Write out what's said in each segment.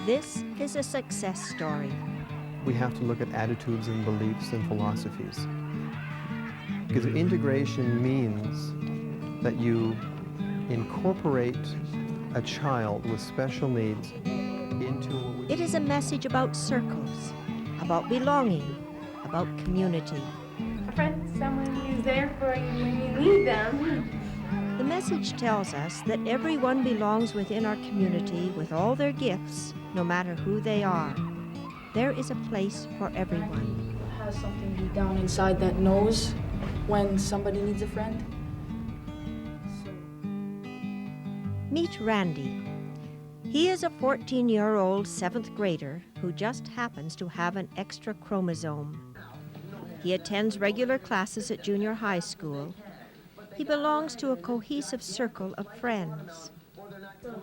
This is a success story. We have to look at attitudes and beliefs and philosophies. Because integration means that you incorporate a child with special needs into what we... It is a message about circles, about belonging, about community. A friend is someone who's there for you when you need them. The message tells us that everyone belongs within our community with all their gifts, no matter who they are. There is a place for everyone. Has something deep down inside that knows when somebody needs a friend. Meet Randy. He is a 14-year-old 7th grader who just happens to have an extra chromosome. He attends regular classes at junior high school. He belongs to a cohesive circle of friends.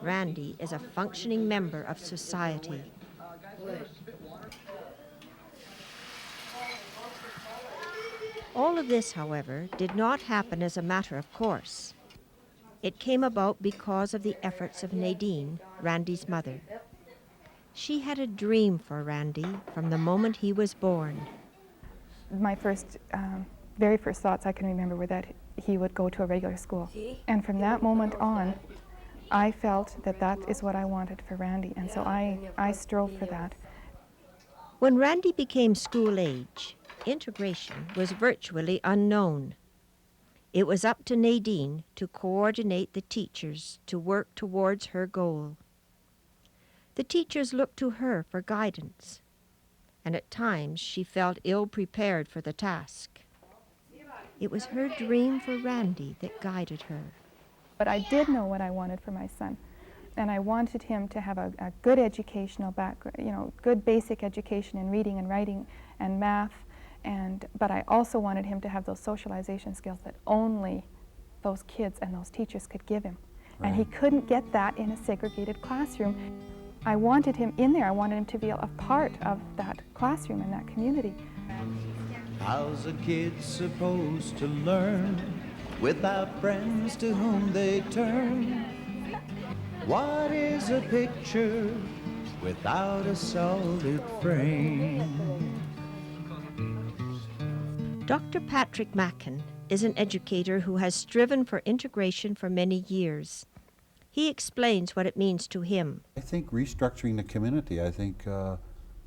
Randy is a functioning member of society. All of this, however, did not happen as a matter of course. It came about because of the efforts of Nadine, Randy's mother. She had a dream for Randy from the moment he was born. My very first thoughts I can remember were that he would go to a regular school. And from that moment on, I felt that that is what I wanted for Randy, and so I strove for that. When Randy became school age, integration was virtually unknown. It was up to Nadine to coordinate the teachers to work towards her goal. The teachers looked to her for guidance, and at times she felt ill-prepared for the task. It was her dream for Randy that guided her. But I did know what I wanted for my son, and I wanted him to have a good educational background, good basic education in reading and writing and math, but I also wanted him to have those socialization skills that only those kids and those teachers could give him. Right. And he couldn't get that in a segregated classroom. I wanted him in there. I wanted him to be a part of that classroom and that community. How's a kid supposed to learn without friends to whom they turn? What is a picture without a solid frame? Dr. Patrick Mackin is an educator who has striven for integration for many years. He explains what it means to him. I think restructuring the community, I think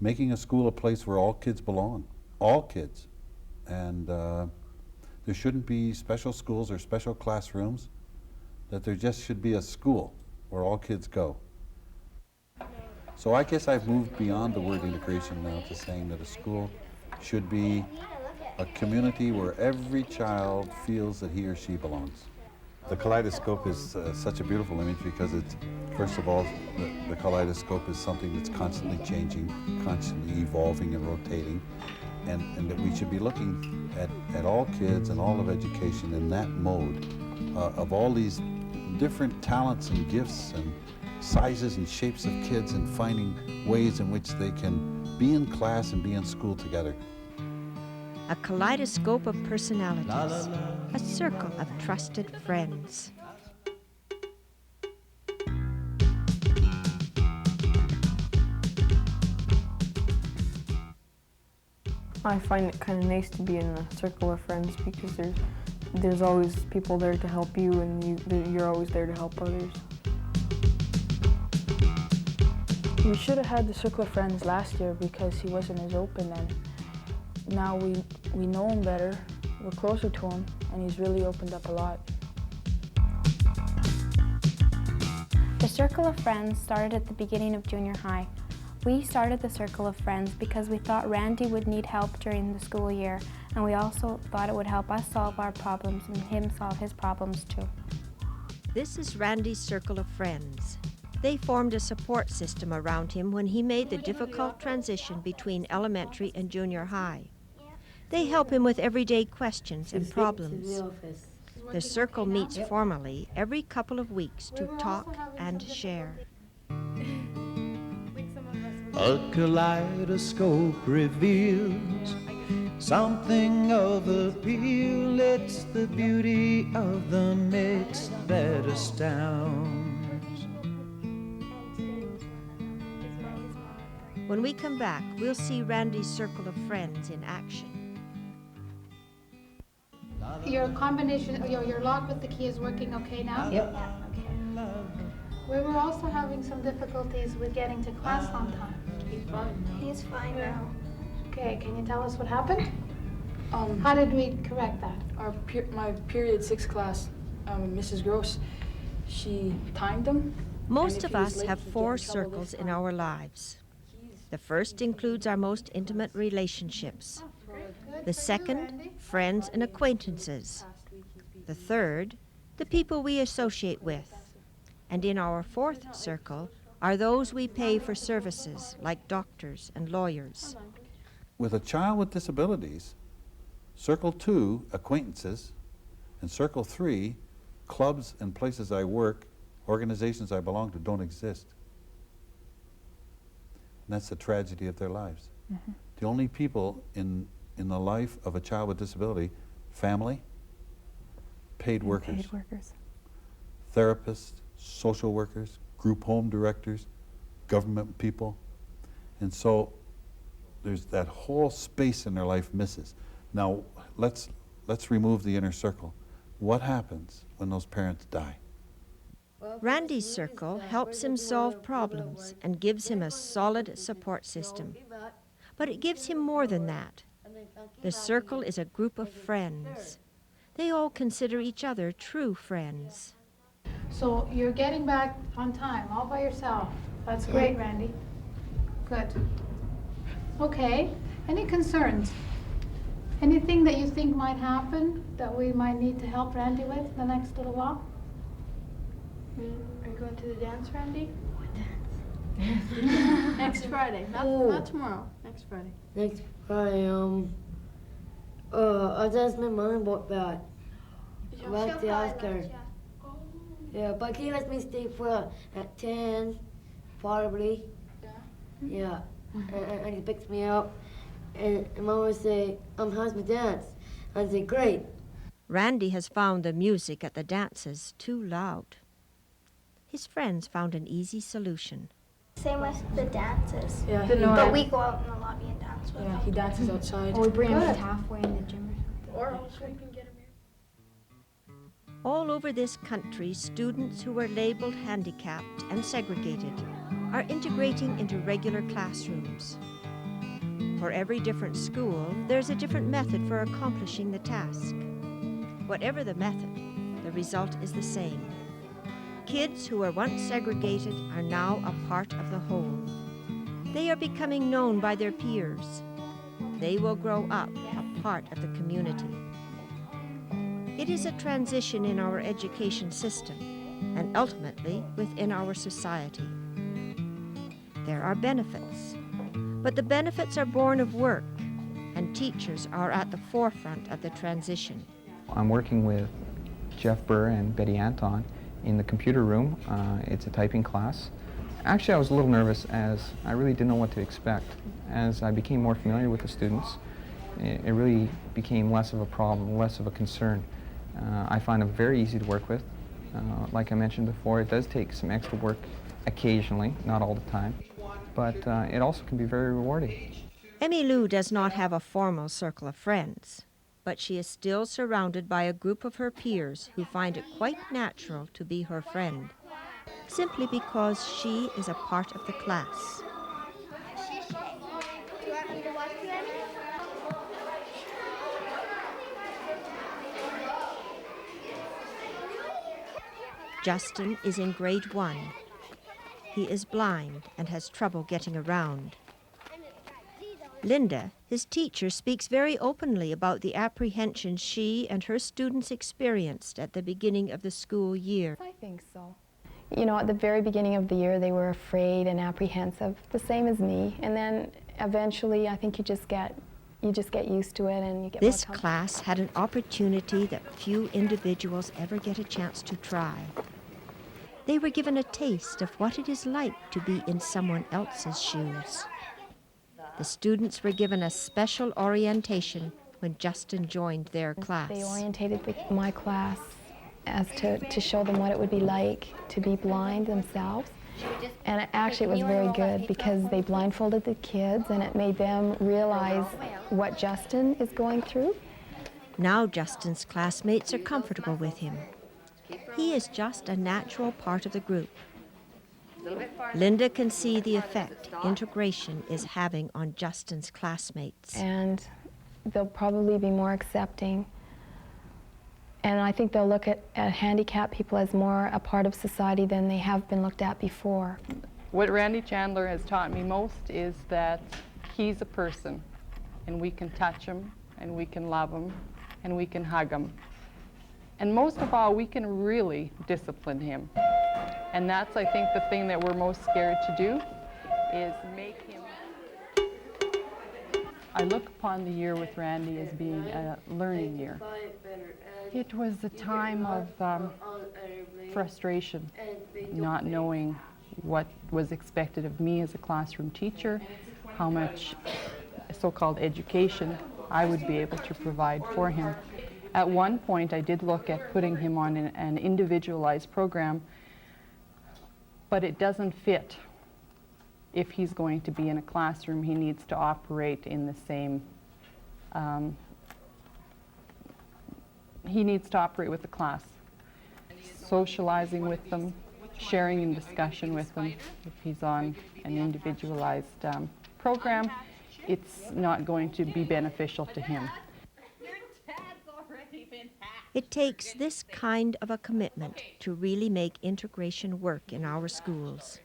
making a school a place where all kids belong, all kids. And there shouldn't be special schools or special classrooms, that there just should be a school where all kids go. So I guess I've moved beyond the word integration now to saying that a school should be a community where every child feels that he or she belongs. The kaleidoscope is such a beautiful image because it's, first of all, the kaleidoscope is something that's constantly changing, constantly evolving and rotating, and that we should be looking at all kids and all of education in that mode of all these different talents and gifts and sizes and shapes of kids, and finding ways in which they can be in class and be in school together. A kaleidoscope of personalities, a circle of trusted friends. I find it kind of nice to be in a circle of friends because there's always people there to help you, and you're always there to help others. We should have had the circle of friends last year because he wasn't as open then. Now we know him better, we're closer to him, and he's really opened up a lot. The Circle of Friends started at the beginning of junior high. We started the Circle of Friends because we thought Randy would need help during the school year, and we also thought it would help us solve our problems and him solve his problems too. This is Randy's circle of friends. They formed a support system around him when he made the difficult transition between elementary and junior high. They help him with everyday questions and problems. The circle meets formally every couple of weeks to talk and share. A kaleidoscope reveals something of appeal. It's the beauty of the mix that astounds. When we come back, we'll see Randy's circle of friends in action. Your combination, your lock with the key is working okay now? Yep. Yeah, okay. We were also having some difficulties with getting to class on time. He's fine. He's fine now. Okay, can you tell us what happened? How did we correct that? My period 6 class, Mrs. Gross, she timed them. Most of us have 4 circles in our lives. The first includes our most intimate relationships. The second, friends and acquaintances. The third, the people we associate with. And in our 4th circle are those we pay for services, like doctors and lawyers. With a child with disabilities, Circle 2, acquaintances, and Circle 3, clubs and places I work, organizations I belong to, don't exist. And that's the tragedy of their lives. Mm-hmm. The only people in the life of a child with disability, family, paid workers, Paid workers. therapists, social workers, group home directors, government people. And so there's that whole space in their life misses. Now let's remove the inner circle. What happens when those parents die? Randy's circle helps him solve problems and gives him a solid support system. But it gives him more than that. The circle is a group of friends. They all consider each other true friends. So you're getting back on time, all by yourself. That's great, Randy. Good. Okay, any concerns? Anything that you think might happen that we might need to help Randy with the next little while? Are you going to the dance, Randy? What dance? Next Friday. Not tomorrow. Next Friday. Next Friday, I just my mom about that. I like to ask her. Yeah, but he lets me stay for at 10, probably. Yeah. And he picks me up. And Mom would say, how's my dance? I'd say, great. Randy has found the music at the dances too loud. His friends found an easy solution. Same with the dances. Yeah, But we go out in the lobby and dance with yeah, him. he dances outside. Or we bring him Good. Halfway in the gym or something. Or else we can get him here. All over this country, students who are labeled handicapped and segregated are integrating into regular classrooms. For every different school, there's a different method for accomplishing the task. Whatever the method, the result is the same. Kids who were once segregated are now a part of the whole. They are becoming known by their peers. They will grow up a part of the community. It is a transition in our education system and ultimately within our society. There are benefits, but the benefits are born of work, and teachers are at the forefront of the transition. I'm working with Jeff Burr and Betty Anton in the computer room. It's a typing class. Actually, I was a little nervous as I really didn't know what to expect. As I became more familiar with the students, it really became less of a problem, less of a concern. I find them very easy to work with. Like I mentioned before, it does take some extra work occasionally, not all the time, but it also can be very rewarding. Emmy Lou does not have a formal circle of friends, but she is still surrounded by a group of her peers who find it quite natural to be her friend, simply because she is a part of the class. Justin is in grade 1. He is blind and has trouble getting around. Linda, his teacher, speaks very openly about the apprehension she and her students experienced at the beginning of the school year. I think so. You know, at the very beginning of the year, they were afraid and apprehensive, the same as me. And then eventually, I think you just get used to it and you get This more comfortable. class had an opportunity that few individuals ever get a chance to try. They were given a taste of what it is like to be in someone else's shoes. The students were given a special orientation when Justin joined their class. They orientated with my class as to show them what it would be like to be blind themselves And actually it was very good because they blindfolded the kids and it made them realize what Justin is going through. Now Justin's classmates are comfortable with him. He is just a natural part of the group. Linda can see the effect integration is having on Justin's classmates. And they'll probably be more accepting. And I think they'll look at handicapped people as more a part of society than they have been looked at before. What Randy Chandler has taught me most is that he's a person, and we can touch him, and we can love him, and we can hug him. And most of all, we can really discipline him. And that's, I think, the thing that we're most scared to do, is make him... I look upon the year with Randy as being a learning year. It was a time of frustration, not knowing what was expected of me as a classroom teacher, how much so-called education I would be able to provide for him. At one point, I did look at putting him on an individualized program, but it doesn't fit. If he's going to be in a classroom, he needs to operate in the same, he needs to operate with the class, socializing with them, sharing in discussion with them. If he's on an individualized program, it's not going to be beneficial to him. It takes this kind of a commitment to really make integration work in our schools.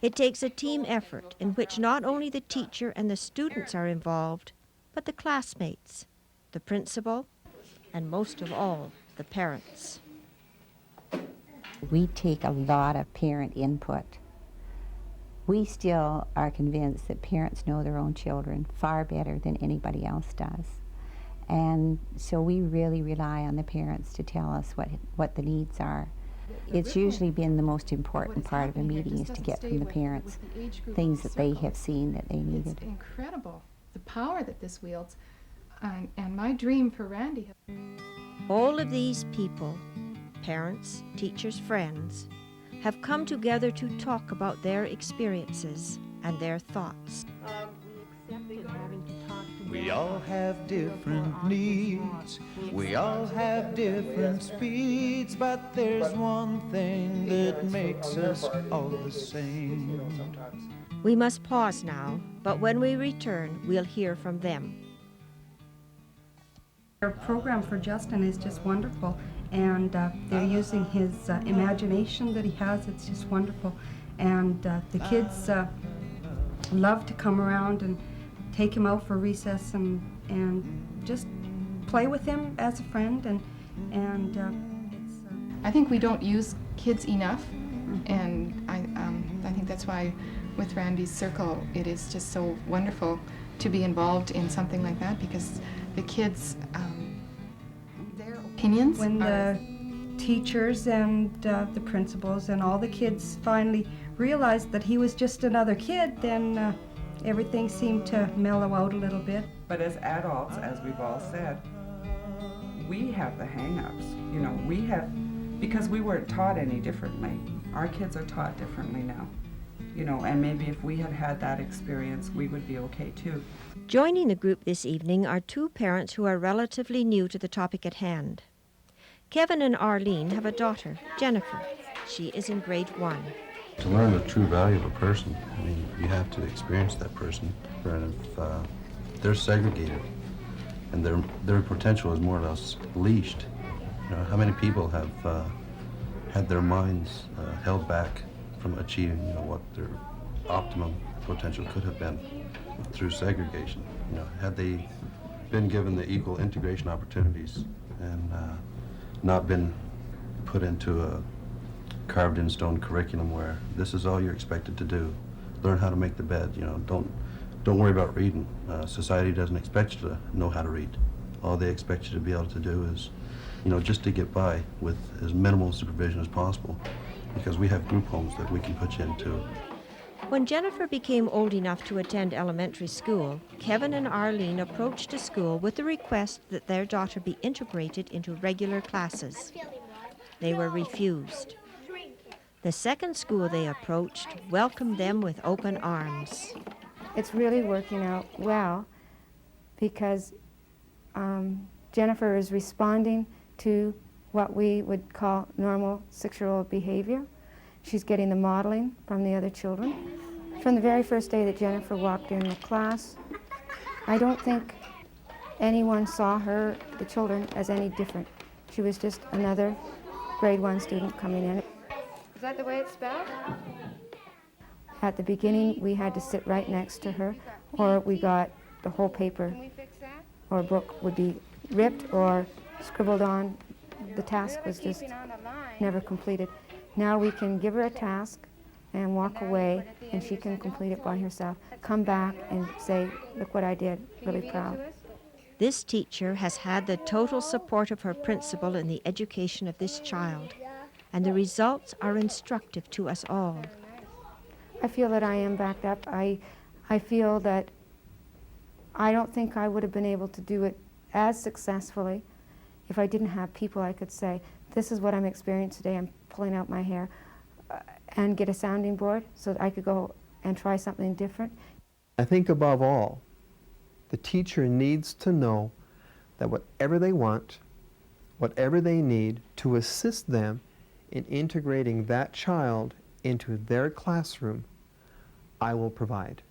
It takes a team effort in which not only the teacher and the students are involved, but the classmates, the principal, and most of all, the parents. We take a lot of parent input. We still are convinced that parents know their own children far better than anybody else does. And so we really rely on the parents to tell us what the needs are. It's usually been the most important part of a meeting is to get from the parents things that they have seen that they needed. It's incredible, the power that this wields, and my dream for Randy. All of these people, parents, teachers, friends, have come together to talk about their experiences and their thoughts. We all have different needs, we all have different speeds, but there's one thing that makes us all the same. We must pause now, but when we return, we'll hear from them. Our program for Justin is just wonderful, and they're using his imagination that he has. It's just wonderful, and the kids love to come around and take him out for recess and just play with him as a friend, and it's. I think we don't use kids enough, and I think that's why with Randy's Circle it is just so wonderful to be involved in something like that, because the kids, their opinions. When the teachers and the principals and all the kids finally realized that he was just another kid, then everything seemed to mellow out a little bit. But as adults, as we've all said, we have the hang-ups. You know, we have, because we weren't taught any differently. Our kids are taught differently now. You know, and maybe if we had had that experience, we would be okay too. Joining the group this evening are two parents who are relatively new to the topic at hand. Kevin and Arlene have a daughter, Jennifer. She is in grade 1. To learn the true value of a person, I mean, you have to experience that person. And if they're segregated and their potential is more or less leashed, you know, how many people have had their minds held back from achieving, you know, what their optimum potential could have been through segregation? You know, had they been given the equal integration opportunities and not been put into a carved-in stone curriculum where this is all you're expected to do. Learn how to make the bed, you know, don't worry about reading. Society doesn't expect you to know how to read. All they expect you to be able to do is, you know, just to get by with as minimal supervision as possible, because we have group homes that we can put you into. When Jennifer became old enough to attend elementary school, Kevin and Arlene approached the school with the request that their daughter be integrated into regular classes. They were refused. The second school they approached welcomed them with open arms. It's really working out well because Jennifer is responding to what we would call normal 6-year-old behavior. She's getting the modeling from the other children. From the very first day that Jennifer walked in the class, I don't think anyone saw her, the children, as any different. She was just another grade 1 student coming in. Is that the way it's spelled? At the beginning, we had to sit right next to her, or we got the whole paper or book would be ripped or scribbled on. The task was just never completed. Now we can give her a task and walk away, and she can complete it by herself. Come back and say, look what I did, really proud. This teacher has had the total support of her principal in the education of this child, and the results are instructive to us all. I feel that I am backed up. I feel that I don't think I would have been able to do it as successfully if I didn't have people I could say, this is what I'm experiencing today, I'm pulling out my hair, and get a sounding board so that I could go and try something different. I think above all, the teacher needs to know that whatever they want, whatever they need to assist them in integrating that child into their classroom, I will provide.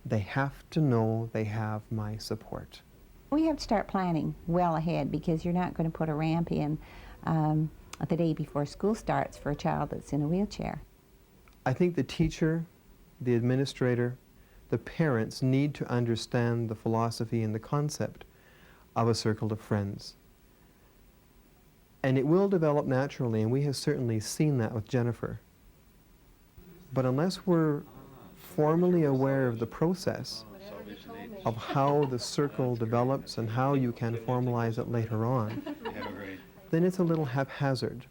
They have to know they have my support. We have to start planning well ahead because you're not going to put a ramp in the day before school starts for a child that's in a wheelchair. I think the teacher, the administrator, the parents need to understand the philosophy and the concept of a circle of friends. And it will develop naturally, and we have certainly seen that with Jennifer. But unless we're formally aware of the process of how the circle develops and how you can formalize it later on, then it's a little haphazard.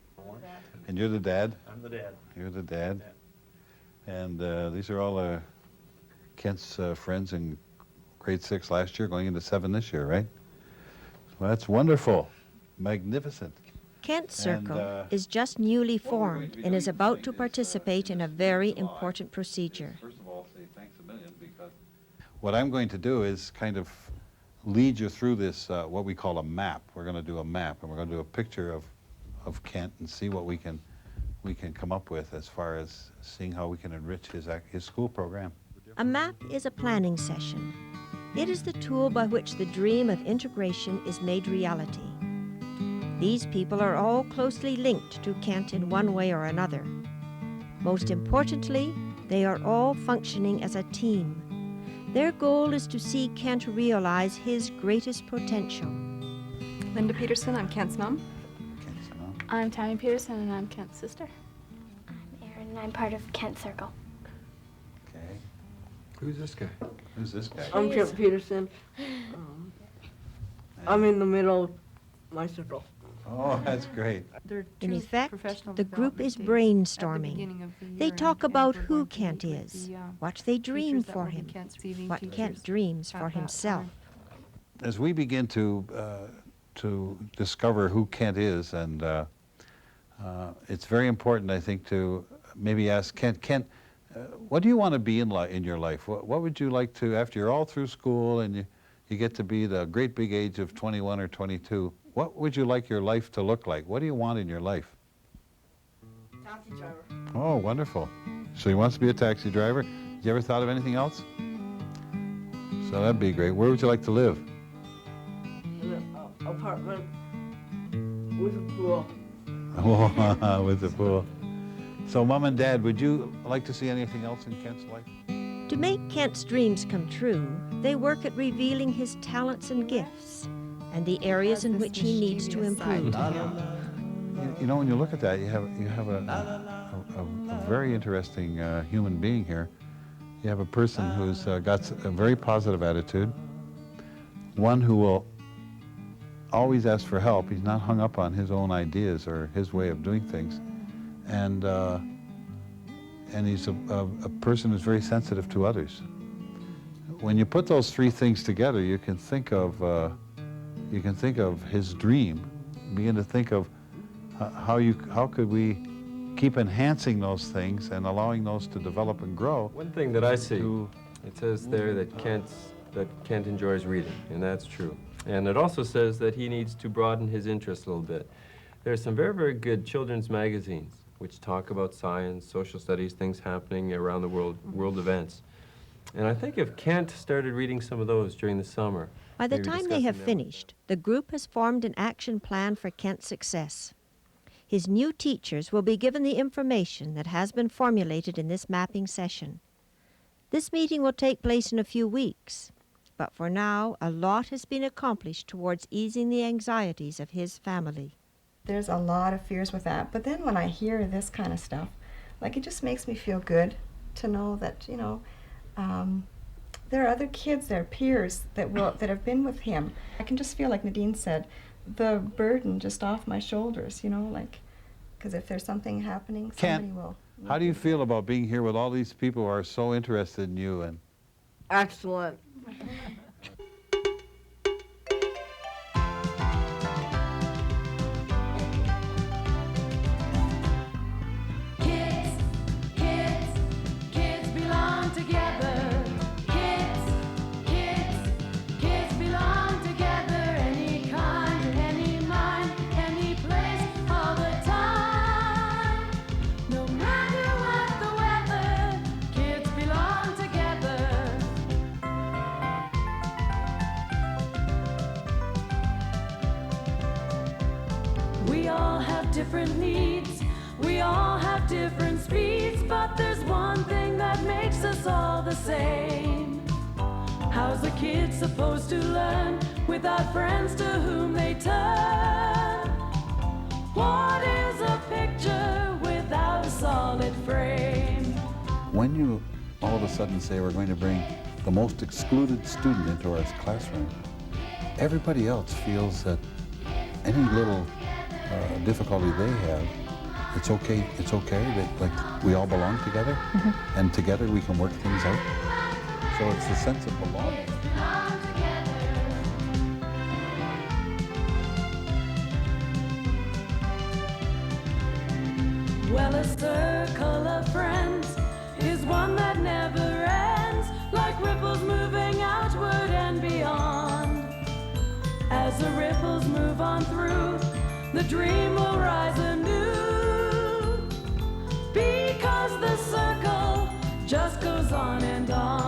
And you're the dad? I'm the dad. You're the dad. And these are all Kent's friends in grade 6 last year, going into 7 this year, right? Well, that's wonderful. Magnificent. Kent Circle is just newly formed and is about to participate in a very important procedure. First of all, say thanks a million, because what I'm going to do is kind of lead you through this, what we call a map. We're going to do a map, and we're going to do a picture of Kent and see what we can come up with as far as seeing how we can enrich his school program. A map is a planning session. It is the tool by which the dream of integration is made reality. These people are all closely linked to Kent in one way or another. Most importantly, they are all functioning as a team. Their goal is to see Kent realize his greatest potential. Linda Peterson, I'm Kent's mom. Kent's mom. I'm Tammy Peterson, and I'm Kent's sister. I'm Erin, and I'm part of Kent Circle. Okay. Who's this guy? Who's this guy? I'm Kent Peterson. I'm in the middle of my circle. Oh, that's great. In effect, the group is brainstorming. They talk about who Kent is, what they dream for him, what Kent dreams for himself. As we begin to discover who Kent is, and it's very important, I think, to maybe ask Kent, what do you want to be in your life? What would you like to, after you're all through school and you get to be the great big age of 21 or 22, what would you like your life to look like? What do you want in your life? Taxi driver. Oh, wonderful. So he wants to be a taxi driver. You ever thought of anything else? So that'd be great. Where would you like to live? In an apartment with a pool. Oh, with a pool. So Mom and Dad, would you like to see anything else in Kent's life? To make Kent's dreams come true, they work at revealing his talents and gifts and the areas in which he needs to improve. You know, when you look at that, you have a very interesting human being here. You have a person who's got a very positive attitude, one who will always ask for help. He's not hung up on his own ideas or his way of doing things, and he's a person who's very sensitive to others. When you put those three things together, you can think of his dream. Begin to think of how could we keep enhancing those things and allowing those to develop and grow. One thing that I see, it says there that Kent enjoys reading, and that's true. And it also says that he needs to broaden his interest a little bit. There's some very, very good children's magazines which talk about science, social studies, things happening around the world, world events. And I think if Kent started reading some of those during the summer. By the time they have finished, the group has formed an action plan for Kent's success. His new teachers will be given the information that has been formulated in this mapping session. This meeting will take place in a few weeks, but for now, a lot has been accomplished towards easing the anxieties of his family. There's a lot of fears with that, but then when I hear this kind of stuff, like, it just makes me feel good to know that, you know, there are other kids, there are peers that have been with him. I can just feel, like Nadine said, the burden just off my shoulders, you know, like, because if there's something happening, somebody will. How do you feel about being here with all these people who are so interested in you? And Excellent. Kids belong together. Kids belong together. Any kind, any mind, any place, all the time. No matter what the weather, kids belong together. We all have different needs. We all have different speeds, but there's one thing that makes us all the same. How's a kid supposed to learn without friends to whom they turn? What is a picture without a solid frame? when you all of a sudden say we're going to bring the most excluded student into our classroom, everybody else feels that any little difficulty they have, it's okay, that like we all belong together, and together we can work things out. So it's the sense of belonging. Well, a circle of friends is one that never ends, like ripples moving outward and beyond. As the ripples move on through, the dream will rise anew, because the circle just goes on and on.